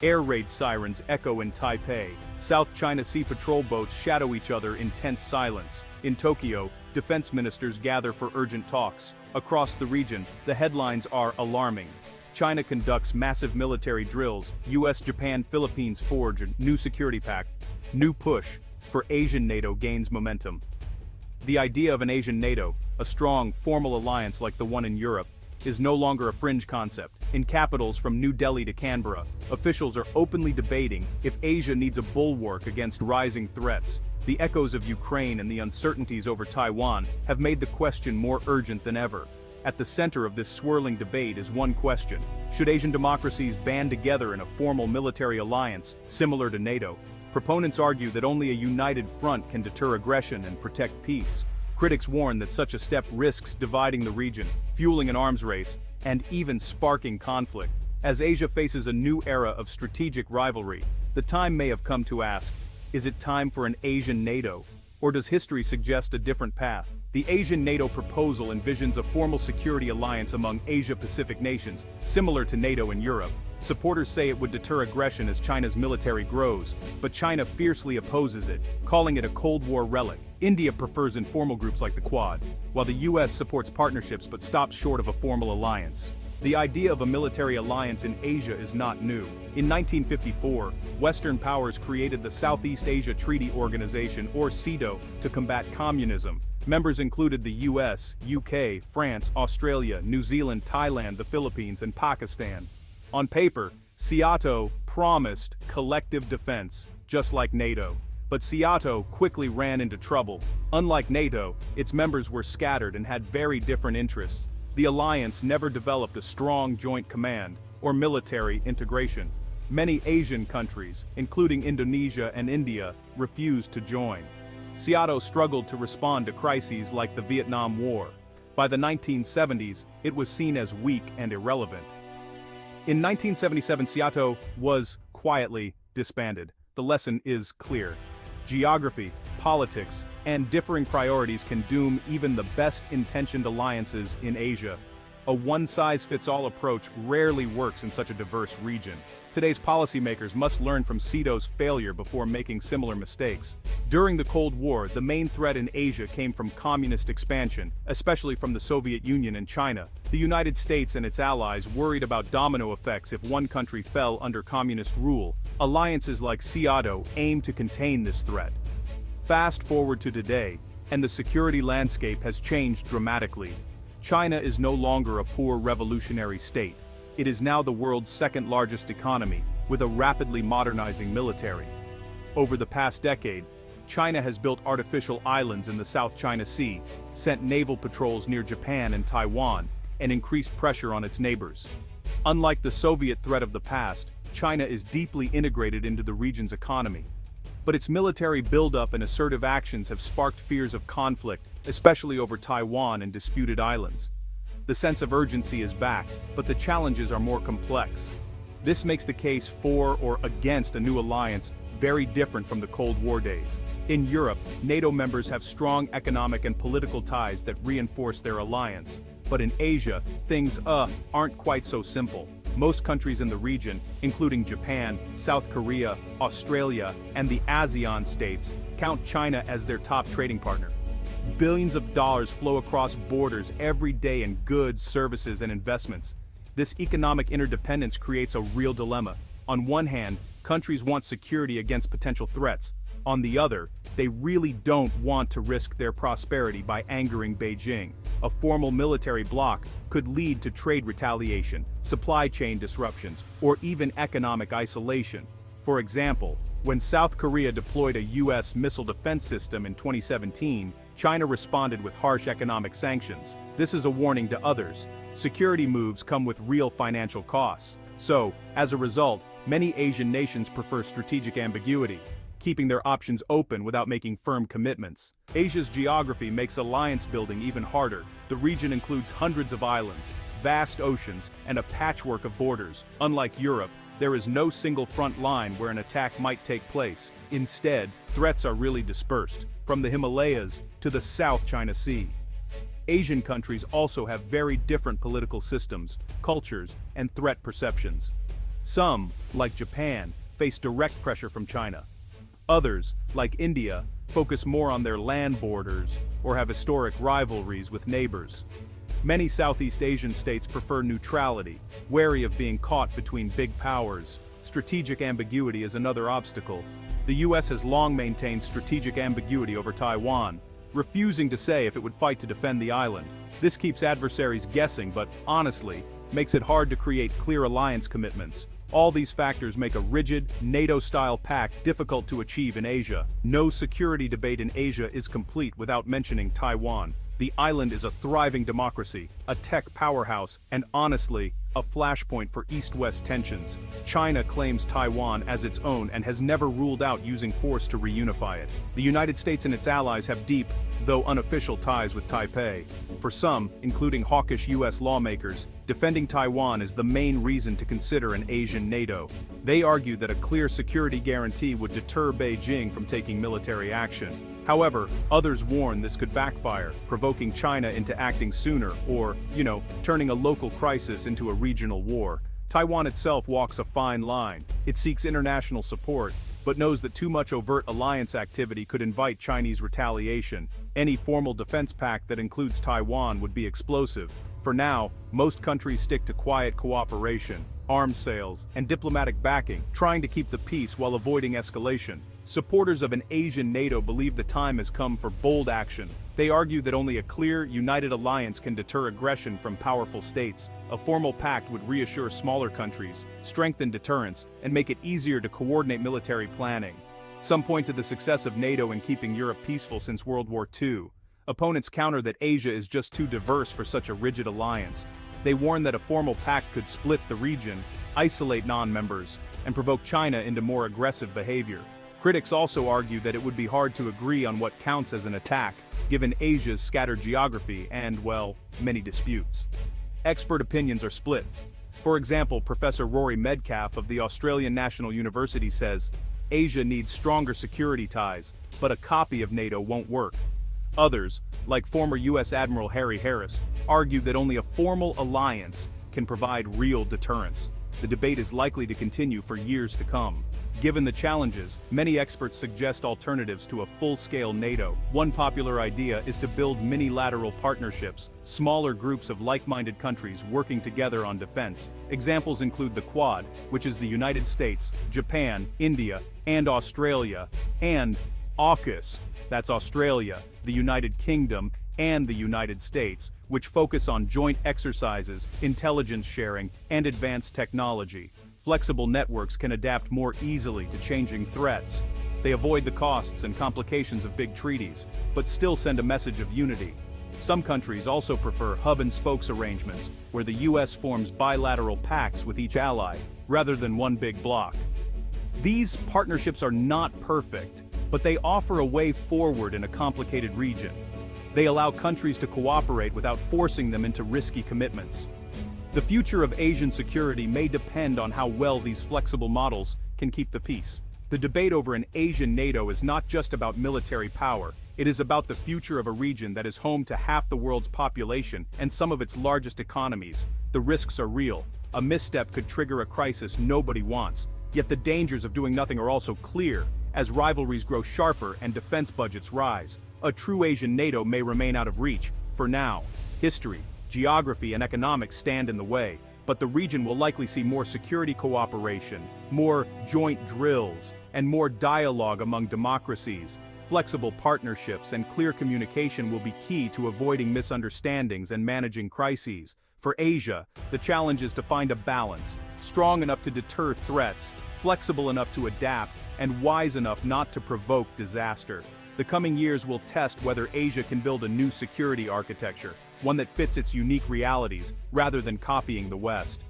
Air raid sirens echo in Taipei. South China Sea patrol boats shadow each other in tense silence. In Tokyo, defense ministers gather for urgent talks. Across the region, the headlines are alarming. China conducts massive military drills. US, Japan, Philippines forge a new security pact. New push for Asian NATO gains momentum. The idea of an Asian NATO, a strong, formal alliance like the one in Europe, is no longer a fringe concept. In capitals from New Delhi to Canberra, officials are openly debating if Asia needs a bulwark against rising threats. The echoes of Ukraine and the uncertainties over Taiwan have made the question more urgent than ever. At the center of this swirling debate is one question: should Asian democracies band together in a formal military alliance, similar to NATO? Proponents argue that only a united front can deter aggression and protect peace. Critics warn that such a step risks dividing the region, fueling an arms race, and even sparking conflict. As Asia faces a new era of strategic rivalry, the time may have come to ask, is it time for an Asian NATO? Or does history suggest a different path? The Asian NATO proposal envisions a formal security alliance among Asia-Pacific nations, similar to NATO in Europe. Supporters say it would deter aggression as China's military grows, but China fiercely opposes it, calling it a Cold War relic. India prefers informal groups like the Quad, while the US supports partnerships but stops short of a formal alliance. The idea of a military alliance in Asia is not new. In 1954, Western powers created the Southeast Asia Treaty Organization, or SEATO, to combat communism. Members included the US, UK, France, Australia, New Zealand, Thailand, the Philippines, and Pakistan. On paper, SEATO promised collective defense, just like NATO. But SEATO quickly ran into trouble. Unlike NATO, its members were scattered and had very different interests. The alliance never developed a strong joint command or military integration. Many Asian countries, including Indonesia and India, refused to join. SEATO struggled to respond to crises like the Vietnam War. By the 1970s, it was seen as weak and irrelevant. In 1977, SEATO was quietly disbanded. The lesson is clear. Geography, politics, and differing priorities can doom even the best-intentioned alliances in Asia. A one-size-fits-all approach rarely works in such a diverse region. Today's policymakers must learn from SEATO's failure before making similar mistakes. During the Cold War, the main threat in Asia came from communist expansion, especially from the Soviet Union and China. The United States and its allies worried about domino effects if one country fell under communist rule. Alliances like SEATO aim to contain this threat. Fast forward to today, and the security landscape has changed dramatically. China is no longer a poor revolutionary state. It is now the world's second-largest economy, with a rapidly modernizing military. Over the past decade, China has built artificial islands in the South China Sea, sent naval patrols near Japan and Taiwan, and increased pressure on its neighbors. Unlike the Soviet threat of the past, China is deeply integrated into the region's economy. But its military buildup and assertive actions have sparked fears of conflict, especially over Taiwan and disputed islands. The sense of urgency is back, but the challenges are more complex. This makes the case for or against a new alliance very different from the Cold War days. In Europe, NATO members have strong economic and political ties that reinforce their alliance. But in Asia, things aren't quite so simple. Most countries in the region, including Japan, South Korea, Australia, and the ASEAN states, count China as their top trading partner. Billions of dollars flow across borders every day in goods, services, and investments. This economic interdependence creates a real dilemma. On one hand, countries want security against potential threats. On the other, they really don't want to risk their prosperity by angering Beijing. A formal military bloc could lead to trade retaliation, supply chain disruptions, or even economic isolation. For example, when South Korea deployed a US missile defense system in 2017, China responded with harsh economic sanctions. This is a warning to others. Security moves come with real financial costs. So, as a result, many Asian nations prefer strategic ambiguity, keeping their options open without making firm commitments. Asia's geography makes alliance building even harder. The region includes hundreds of islands, vast oceans, and a patchwork of borders. Unlike Europe, there is no single front line where an attack might take place. Instead, threats are really dispersed, from the Himalayas to the South China Sea. Asian countries also have very different political systems, cultures, and threat perceptions. Some, like Japan, face direct pressure from China. Others, like India, focus more on their land borders or have historic rivalries with neighbors. Many Southeast Asian states prefer neutrality, wary of being caught between big powers. Strategic ambiguity is another obstacle. The US has long maintained strategic ambiguity over Taiwan, refusing to say if it would fight to defend the island. This keeps adversaries guessing, but honestly, makes it hard to create clear alliance commitments. All these factors make a rigid, NATO-style pact difficult to achieve in Asia. No security debate in Asia is complete without mentioning Taiwan. The island is a thriving democracy, a tech powerhouse, and honestly, a flashpoint for East-West tensions. China claims Taiwan as its own and has never ruled out using force to reunify it. The United States and its allies have deep, though unofficial, ties with Taipei. For some, including hawkish US lawmakers, defending Taiwan is the main reason to consider an Asian NATO. They argue that a clear security guarantee would deter Beijing from taking military action. However, others warn this could backfire, provoking China into acting sooner or, turning a local crisis into a regional war. Taiwan itself walks a fine line. It seeks international support, but knows that too much overt alliance activity could invite Chinese retaliation. Any formal defense pact that includes Taiwan would be explosive. For now, most countries stick to quiet cooperation, arms sales, and diplomatic backing, trying to keep the peace while avoiding escalation. Supporters of an Asian NATO believe the time has come for bold action. They argue that only a clear, united alliance can deter aggression from powerful states. A formal pact would reassure smaller countries, strengthen deterrence, and make it easier to coordinate military planning. Some point to the success of NATO in keeping Europe peaceful since World War II. Opponents counter that Asia is just too diverse for such a rigid alliance. They warn that a formal pact could split the region, isolate non-members, and provoke China into more aggressive behavior. Critics also argue that it would be hard to agree on what counts as an attack, given Asia's scattered geography and, well, many disputes. Expert opinions are split. For example, Professor Rory Medcalf of the Australian National University says, Asia needs stronger security ties, but a copy of NATO won't work. Others, like former US Admiral Harry Harris, argue that only a formal alliance can provide real deterrence. The debate is likely to continue for years to come. Given the challenges, many experts suggest alternatives to a full-scale NATO. One popular idea is to build mini-lateral partnerships, smaller groups of like-minded countries working together on defense. Examples include the Quad, which is the United States, Japan, India, and Australia, and AUKUS, that's Australia, the United Kingdom, and the United States, which focus on joint exercises, intelligence sharing, and advanced technology. Flexible networks can adapt more easily to changing threats. They avoid the costs and complications of big treaties, but still send a message of unity. Some countries also prefer hub-and-spokes arrangements, where the US forms bilateral pacts with each ally, rather than one big bloc. These partnerships are not perfect, but they offer a way forward in a complicated region. They allow countries to cooperate without forcing them into risky commitments. The future of Asian security may depend on how well these flexible models can keep the peace. The debate over an Asian NATO is not just about military power, it is about the future of a region that is home to half the world's population and some of its largest economies. The risks are real. A misstep could trigger a crisis nobody wants, yet the dangers of doing nothing are also clear. As rivalries grow sharper and defense budgets rise, a true Asian NATO may remain out of reach. For now, history, geography, and economics stand in the way, but the region will likely see more security cooperation, more joint drills, and more dialogue among democracies. Flexible partnerships and clear communication will be key to avoiding misunderstandings and managing crises. For Asia, the challenge is to find a balance, strong enough to deter threats, flexible enough to adapt, and wise enough not to provoke disaster. The coming years will test whether Asia can build a new security architecture, one that fits its unique realities, rather than copying the West.